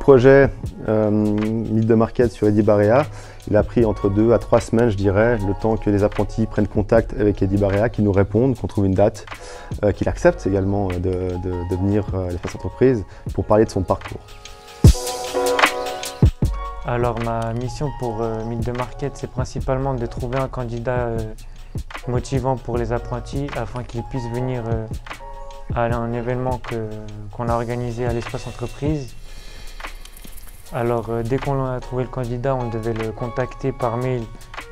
projet Meet the Market sur Eddy Barea, il a pris entre 2 à 3 semaines, je dirais, le temps que les apprentis prennent contact avec Eddy Barea, qu'ils nous répondent, qu'on trouve une date, qu'il accepte également de venir à l'espace entreprise pour parler de son parcours. Alors ma mission pour Meet the Market, c'est principalement de trouver un candidat motivant pour les apprentis afin qu'ils puissent venir à un événement qu'on a organisé à l'espace entreprise. Alors dès qu'on a trouvé le candidat, on devait le contacter par mail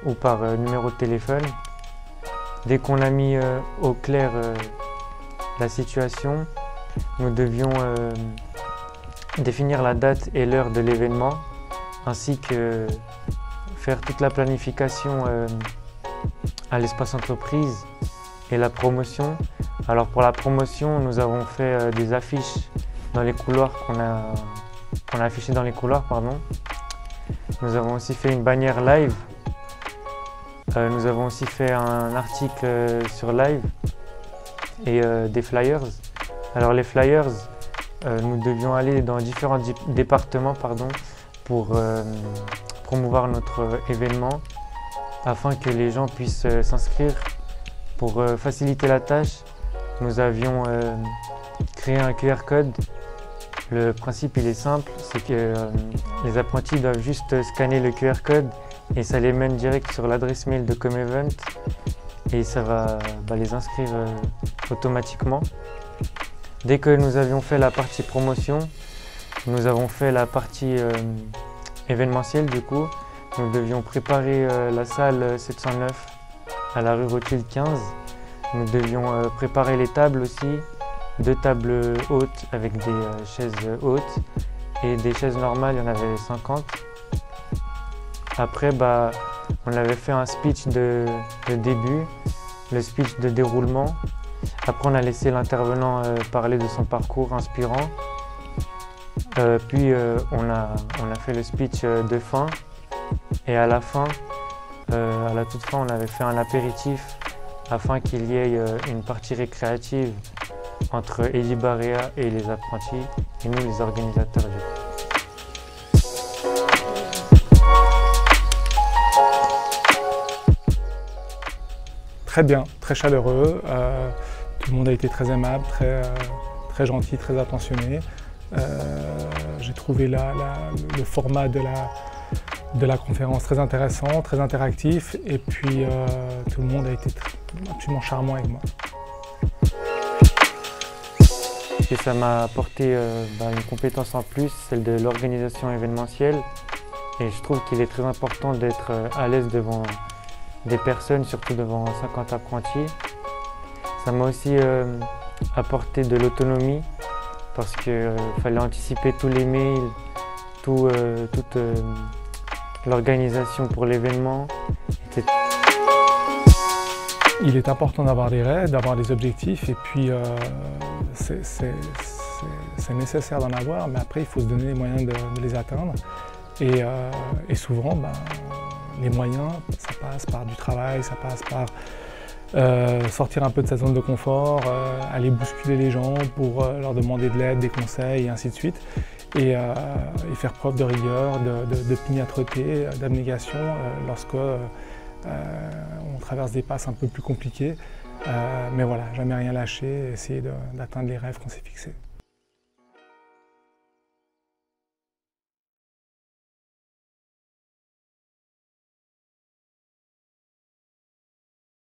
ou par numéro de téléphone. Dès qu'on a mis au clair la situation, nous devions définir la date et l'heure de l'événement, ainsi que faire toute la planification à l'espace entreprise et la promotion. Alors pour la promotion, nous avons fait des affiches dans les couloirs qu'on a affichées dans les couloirs, pardon. Nous avons aussi fait une bannière live. Nous avons aussi fait un article sur live et des flyers. Alors les flyers, nous devions aller dans différents départements pour promouvoir notre événement afin que les gens puissent s'inscrire. Pour faciliter la tâche, nous avions créé un QR code. Le principe il est simple, c'est que les apprentis doivent juste scanner le QR code et ça les mène direct sur l'adresse mail de ComEvent et ça va les inscrire automatiquement. Dès que nous avions fait la partie promotion, nous avons fait la partie événementielle du coup. Nous devions préparer la salle 709 à la rue Rothschild 15. Nous devions préparer les tables aussi, 2 tables hautes avec des chaises hautes et des chaises normales, il y en avait 50. Après, on avait fait un speech de début, le speech de déroulement. Après, on a laissé l'intervenant parler de son parcours inspirant. Puis, on a fait le speech de fin. Et à la fin, à la toute fin, on avait fait un apéritif afin qu'il y ait une partie récréative entre Eddy Barea et les apprentis et nous les organisateurs du coup. Très bien, très chaleureux, tout le monde a été très aimable, très gentil, très attentionné. J'ai trouvé le format de la conférence très intéressant, très interactif et puis tout le monde a été absolument charmant avec moi. Et ça m'a apporté une compétence en plus, celle de l'organisation événementielle. Et je trouve qu'il est très important d'être à l'aise devant des personnes, surtout devant 50 apprentis. Ça m'a aussi apporté de l'autonomie parce qu'il fallait anticiper tous les mails, toute l'organisation pour l'événement. Il est important d'avoir des rêves, d'avoir des objectifs et puis c'est nécessaire d'en avoir, mais après il faut se donner les moyens de les atteindre. Et souvent, les moyens, ça passe par du travail, ça passe par sortir un peu de sa zone de confort, aller bousculer les gens pour leur demander de l'aide, des conseils et ainsi de suite. Et faire preuve de rigueur, d'opiniâtreté, d'abnégation lorsque on traverse des passes un peu plus compliquées. Mais voilà, jamais rien lâcher, essayer d'atteindre les rêves qu'on s'est fixés.